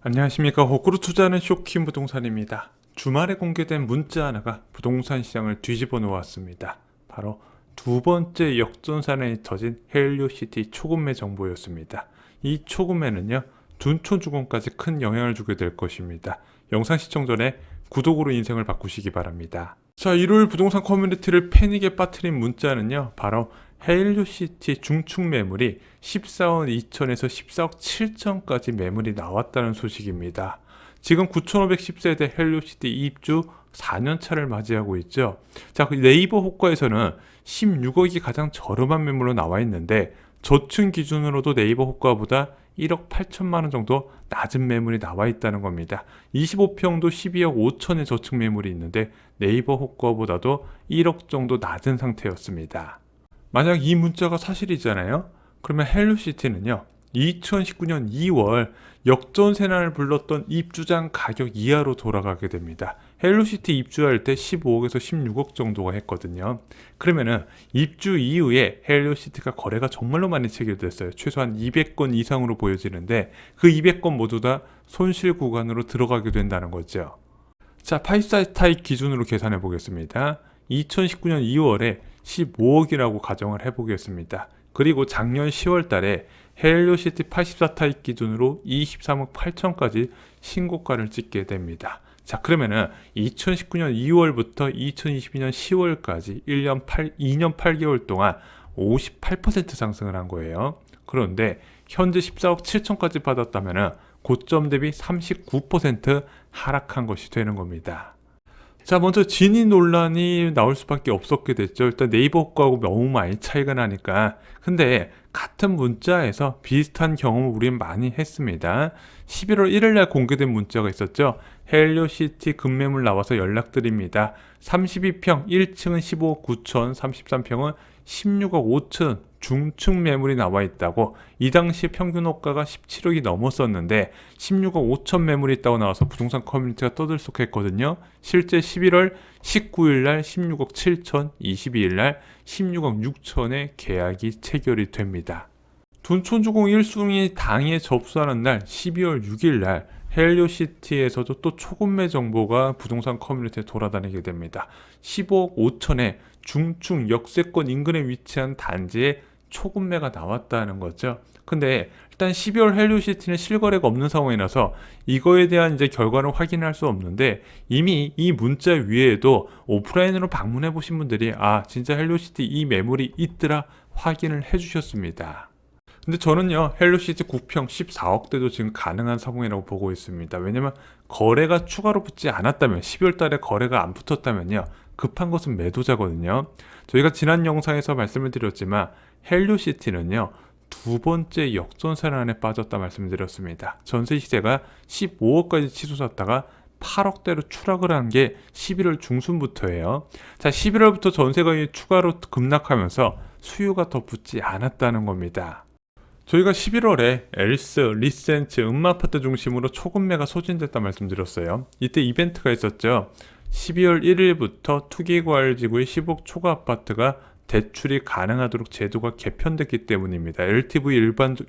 안녕하십니까. 호구로 투자하는 쇼킹 부동산입니다. 주말에 공개된 문자 하나가 부동산 시장을 뒤집어 놓았습니다. 바로 두 번째 역전산에 터진 헬리오시티 초급매 정보였습니다. 이 초급매는요, 둔촌주공까지 큰 영향을 주게 될 것입니다. 영상 시청 전에 구독으로 인생을 바꾸시기 바랍니다. 자, 일요일 부동산 커뮤니티를 패닉에 빠뜨린 문자는요, 바로 헬리오시티 중축 매물이 14억 2천에서 14억 7천까지 매물이 나왔다는 소식입니다. 지금 9,510세대 헬리오시티 입주 4년차를 맞이하고 있죠. 자, 네이버 호가에서는 16억이 가장 저렴한 매물로 나와 있는데, 저층 기준으로도 네이버 호가보다 1억 8천만 원 정도 낮은 매물이 나와 있다는 겁니다. 25평도 12억 5천의 저층 매물이 있는데 네이버 호가보다도 1억 정도 낮은 상태였습니다. 만약 이 문자가 사실이잖아요. 그러면 헬리오시티는요, 2019년 2월 역전세난을 불렀던 입주장 가격 이하로 돌아가게 됩니다. 헬리오시티 입주할 때 15억에서 16억 정도가 했거든요. 그러면은 입주 이후에 헬리오시티가 거래가 정말로 많이 체결됐어요. 최소한 200건 이상으로 보여지는데 그 200건 모두 다 손실 구간으로 들어가게 된다는 거죠. 자, 84 타입 기준으로 계산해 보겠습니다. 2019년 2월에 15억이라고 가정을 해보겠습니다. 그리고 작년 10월 달에 헬리오시티 84 타입 기준으로 23억 8천까지 신고가를 찍게 됩니다. 자, 그러면은 2019년 2월부터 2022년 10월까지 2년 8개월 동안 58% 상승을 한 거예요. 그런데 현재 14억 7천까지 받았다면은 고점 대비 39% 하락한 것이 되는 겁니다. 자, 먼저 진위 논란이 나올 수밖에 없었게 됐죠. 일단 네이버 호가하고 너무 많이 차이가 나니까. 근데 같은 문자에서 비슷한 경험을 우리는 많이 했습니다. 11월 1일 날 공개된 문자가 있었죠. 헬리오시티 급매물 나와서 연락드립니다. 32평 1층은 15억 9천, 33평은 16억 5천 중층 매물이 나와 있다고. 이 당시 평균 호가가 17억이 넘었었는데 16억 5천 매물이 있다고 나와서 부동산 커뮤니티가 떠들썩했거든요. 실제 11월 19일 날 16억 7천, 22일 날 16억 6천의 계약이 체결이 됩니다. 둔촌주공 1순위 당에 접수하는 날 12월 6일 날 헬리오시티에서도 또 초급매 정보가 부동산 커뮤니티에 돌아다니게 됩니다. 15억 5천에 중층 역세권 인근에 위치한 단지에 초급매가 나왔다는 거죠. 근데 일단 12월 헬리오시티는 실거래가 없는 상황이라서 이거에 대한 이제 결과를 확인할 수 없는데, 이미 이 문자 위에도 오프라인으로 방문해 보신 분들이 진짜 헬리오시티 이 매물이 있더라 확인을 해 주셨습니다. 근데 저는요, 헬리오시티 9평 14억대도 지금 가능한 상황이라고 보고 있습니다. 왜냐면 거래가 추가로 붙지 않았다면, 12월 달에 거래가 안 붙었다면요, 급한 것은 매도자거든요. 저희가 지난 영상에서 말씀을 드렸지만 헬리오시티는요, 두 번째 역전세난에 빠졌다 말씀드렸습니다. 전세 시세가 15억까지 치솟았다가 8억대로 추락을 한 게 11월 중순부터예요. 자, 11월부터 전세가 추가로 급락하면서 수요가 더 붙지 않았다는 겁니다. 저희가 11월에 엘스, 리센츠, 음마아파트 중심으로 초급매가 소진됐다 말씀드렸어요. 이때 이벤트가 있었죠. 12월 1일부터 투기과열지구의 10억 초과 아파트가 대출이 가능하도록 제도가 개편됐기 때문입니다. LTV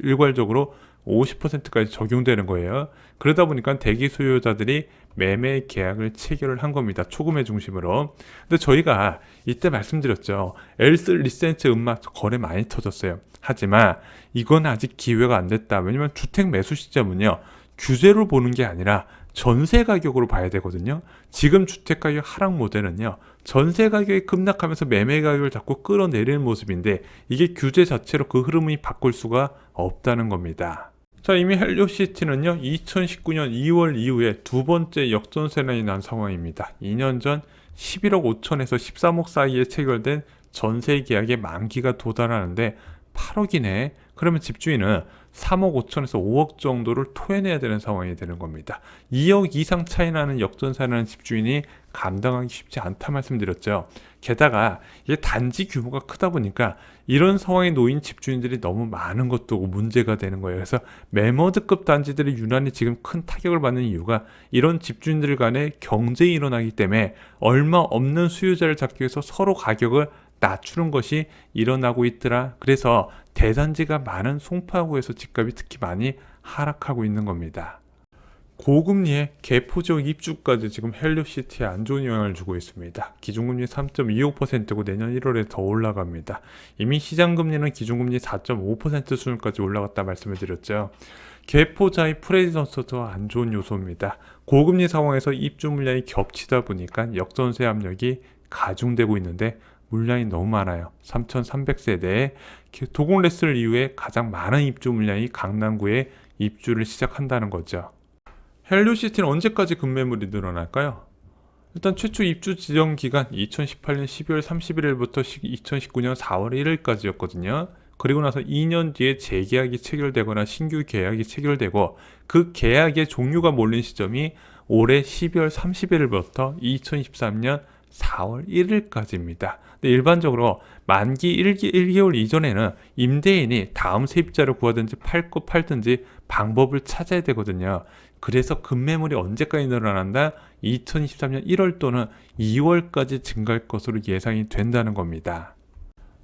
일괄적으로 50%까지 적용되는 거예요. 그러다 보니까 대기 소유자들이 매매 계약을 체결을 한 겁니다. 초급매 중심으로. 근데 저희가 이때 말씀드렸죠. 엘스, 리센츠, 음마 거래 많이 터졌어요. 하지만 이건 아직 기회가 안 됐다. 왜냐면 주택 매수 시점은요, 규제로 보는 게 아니라 전세 가격으로 봐야 되거든요. 지금 주택 가격 하락 모델은요, 전세 가격이 급락하면서 매매 가격을 자꾸 끌어내리는 모습인데, 이게 규제 자체로 그 흐름이 바꿀 수가 없다는 겁니다. 자, 이미 헬리오시티는요, 2019년 2월 이후에 두 번째 역전세난이 난 상황입니다. 2년 전 11억 5천에서 13억 사이에 체결된 전세 계약의 만기가 도달하는데 8억이네. 그러면 집주인은 3억 5천에서 5억 정도를 토해내야 되는 상황이 되는 겁니다. 2억 이상 차이 나는 역전세나는 집주인이 감당하기 쉽지 않다 말씀드렸죠. 게다가 이게 단지 규모가 크다 보니까 이런 상황에 놓인 집주인들이 너무 많은 것도 문제가 되는 거예요. 그래서 매머드급 단지들이 유난히 지금 큰 타격을 받는 이유가 이런 집주인들 간의 경쟁이 일어나기 때문에 얼마 없는 수요자를 잡기 위해서 서로 가격을 낮추는 것이 일어나고 있더라. 그래서 대단지가 많은 송파구에서 집값이 특히 많이 하락하고 있는 겁니다. 고금리의 개포지역 입주까지 지금 헬리오시티에 안 좋은 영향을 주고 있습니다. 기준금리 3.25%고 내년 1월에 더 올라갑니다. 이미 시장금리는 기준금리 4.5% 수준까지 올라갔다 말씀을 드렸죠. 개포자의 프레지던스도 안 좋은 요소입니다. 고금리 상황에서 입주 물량이 겹치다 보니까 역전세 압력이 가중되고 있는데 물량이 너무 많아요. 3,300세대에 도공레스를 이후에 가장 많은 입주 물량이 강남구에 입주를 시작한다는 거죠. 헬리오시티는 언제까지 급매물이 늘어날까요? 일단 최초 입주 지정 기간 2018년 12월 31일부터 2019년 4월 1일까지였거든요. 그리고 나서 2년 뒤에 재계약이 체결되거나 신규 계약이 체결되고 그 계약의 종류가 몰린 시점이 올해 12월 30일부터 2023년 4월 1일까지입니다. 일반적으로 만기 1개월 이전에는 임대인이 다음 세입자를 구하든지 팔든지 방법을 찾아야 되거든요. 그래서 급매물이 언제까지 늘어난다? 2023년 1월 또는 2월까지 증가할 것으로 예상이 된다는 겁니다.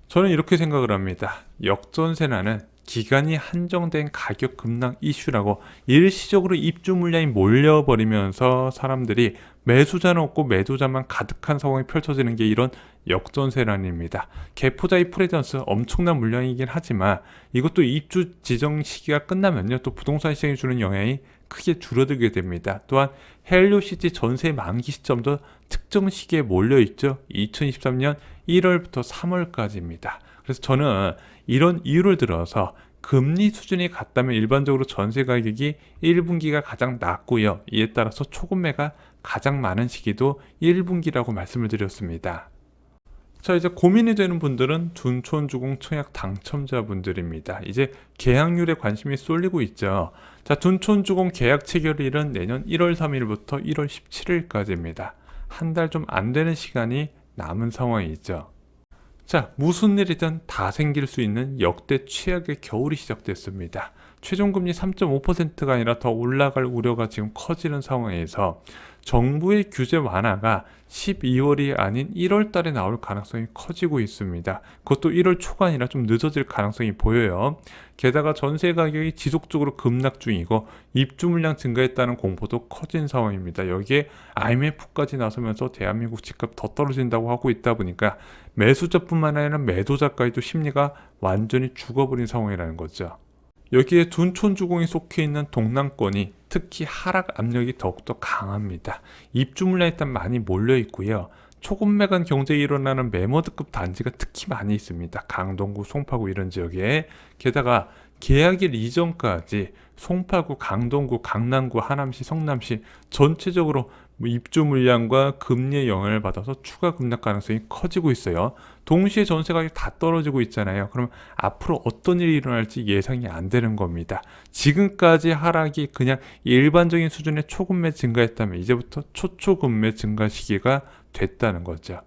저는 이렇게 생각을 합니다. 역전세라는 기간이 한정된 가격 급락 이슈라고 일시적으로 입주 물량이 몰려버리면서 사람들이 매수자는 없고 매도자만 가득한 상황이 펼쳐지는 게 이런 역전세란입니다. 개포자의 프레젠스 엄청난 물량이긴 하지만 이것도 입주 지정 시기가 끝나면요 또 부동산 시장에 주는 영향이 크게 줄어들게 됩니다. 또한 헬리오시티 전세 만기 시점도 특정 시기에 몰려있죠. 2023년 1월부터 3월까지입니다. 그래서 저는 이런 이유를 들어서 금리 수준이 같다면 일반적으로 전세 가격이 1분기가 가장 낮고요. 이에 따라서 초급매가 가장 많은 시기도 1분기라고 말씀을 드렸습니다. 자, 이제 고민이 되는 분들은 둔촌주공 청약 당첨자분들입니다. 이제 계약률에 관심이 쏠리고 있죠. 자, 둔촌주공 계약 체결일은 내년 1월 3일부터 1월 17일까지입니다. 한 달 좀 안 되는 시간이 남은 상황이죠. 자, 무슨 일이든 다 생길 수 있는 역대 최악의 겨울이 시작됐습니다. 최종금리 3.5%가 아니라 더 올라갈 우려가 지금 커지는 상황에서 정부의 규제 완화가 12월이 아닌 1월 달에 나올 가능성이 커지고 있습니다. 그것도 1월 초가 아니라 좀 늦어질 가능성이 보여요. 게다가 전세 가격이 지속적으로 급락 중이고 입주 물량 증가했다는 공포도 커진 상황입니다. 여기에 IMF까지 나서면서 대한민국 집값 더 떨어진다고 하고 있다 보니까 매수자뿐만 아니라 매도자까지도 심리가 완전히 죽어버린 상황이라는 거죠. 여기에 둔촌주공이 속해 있는 동남권이 특히 하락 압력이 더욱더 강합니다. 입주 물량이 일단 많이 몰려 있고요. 초급매간 경쟁이 일어나는 매머드급 단지가 특히 많이 있습니다. 강동구, 송파구 이런 지역에. 게다가 계약일 이전까지 송파구, 강동구, 강남구, 하남시, 성남시 전체적으로 입주 물량과 금리의 영향을 받아서 추가 급락 가능성이 커지고 있어요. 동시에 전세 가격이 다 떨어지고 있잖아요. 그럼 앞으로 어떤 일이 일어날지 예상이 안 되는 겁니다. 지금까지 하락이 그냥 일반적인 수준의 초급매 증가했다면 이제부터 초초급매 증가 시기가 됐다는 거죠.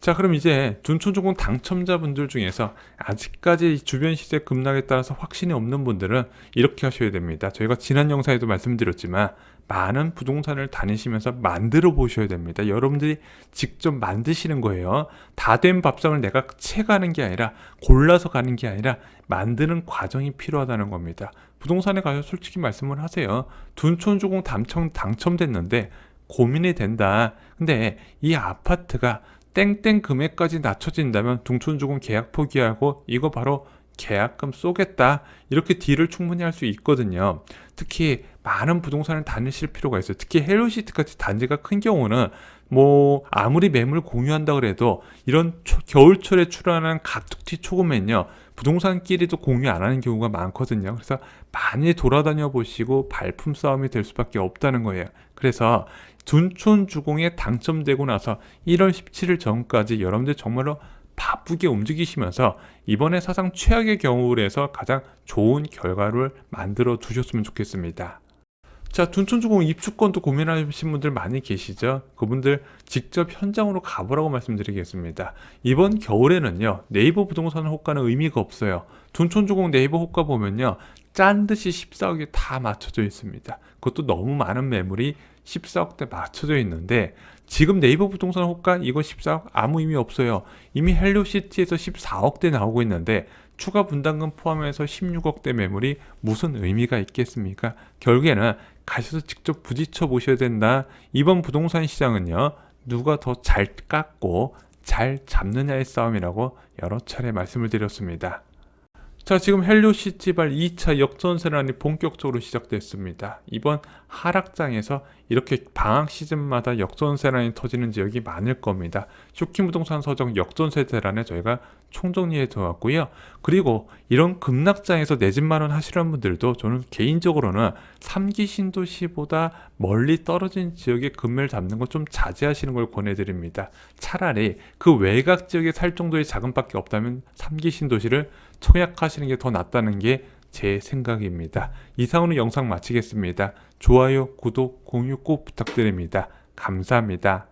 자, 그럼 이제 둔촌주공 당첨자분들 중에서 아직까지 주변 시세 급락에 따라서 확신이 없는 분들은 이렇게 하셔야 됩니다. 저희가 지난 영상에도 말씀드렸지만 많은 부동산을 다니시면서 만들어 보셔야 됩니다. 여러분들이 직접 만드시는 거예요. 다 된 밥상을 내가 채가는 게 아니라 골라서 가는 게 아니라 만드는 과정이 필요하다는 겁니다. 부동산에 가서 솔직히 말씀을 하세요. 둔촌주공 당첨됐는데 고민이 된다. 근데 이 아파트가 땡땡 금액까지 낮춰진다면 둔촌주공 계약 포기하고 이거 바로 계약금 쏘겠다, 이렇게 딜을 충분히 할 수 있거든요. 특히 많은 부동산을 다니실 필요가 있어요. 특히 헬로시티같이 단지가 큰 경우는 뭐 아무리 매물 공유한다 그래도 이런 겨울철에 출하는 각툭튀 초급매는요 부동산끼리도 공유 안 하는 경우가 많거든요. 그래서 많이 돌아다녀 보시고 발품 싸움이 될 수밖에 없다는 거예요. 그래서 둔촌주공에 당첨되고 나서 1월 17일 전까지 여러분들 정말로 바쁘게 움직이시면서 이번에 사상 최악의 경우에서 가장 좋은 결과를 만들어 두셨으면 좋겠습니다. 자, 둔촌주공 입주권도 고민하신 분들 많이 계시죠? 그분들 직접 현장으로 가보라고 말씀드리겠습니다. 이번 겨울에는요 네이버 부동산 호가는 의미가 없어요. 둔촌주공 네이버 호가 보면요 짠 듯이 14억이 다 맞춰져 있습니다. 그것도 너무 많은 매물이 14억대 맞춰져 있는데 지금 네이버 부동산 호가 이거 14억 아무 의미 없어요. 이미 헬로시티에서 14억대 나오고 있는데 추가 분담금 포함해서 16억대 매물이 무슨 의미가 있겠습니까? 결국에는 가셔서 직접 부딪혀 보셔야 된다. 이번 부동산 시장은요, 누가 더 잘 깎고 잘 잡느냐의 싸움이라고 여러 차례 말씀을 드렸습니다. 자, 지금 헬로시티발 2차 역전세란이 본격적으로 시작됐습니다. 이번 하락장에서 이렇게 방학 시즌마다 역전세란이 터지는 지역이 많을 겁니다. 쇼킹부동산 서적 역전세 대란에 저희가 총정리해 두었고요. 그리고 이런 급락장에서 내 집 마련 하시는 분들도 저는 개인적으로는 3기 신도시보다 멀리 떨어진 지역에 금매를 잡는 거 좀 자제하시는 걸 권해드립니다. 차라리 그 외곽 지역에 살 정도의 자금밖에 없다면 3기 신도시를 청약하시는 게 더 낫다는 게 제 생각입니다. 이상으로 영상 마치겠습니다. 좋아요, 구독, 공유 꼭 부탁드립니다. 감사합니다.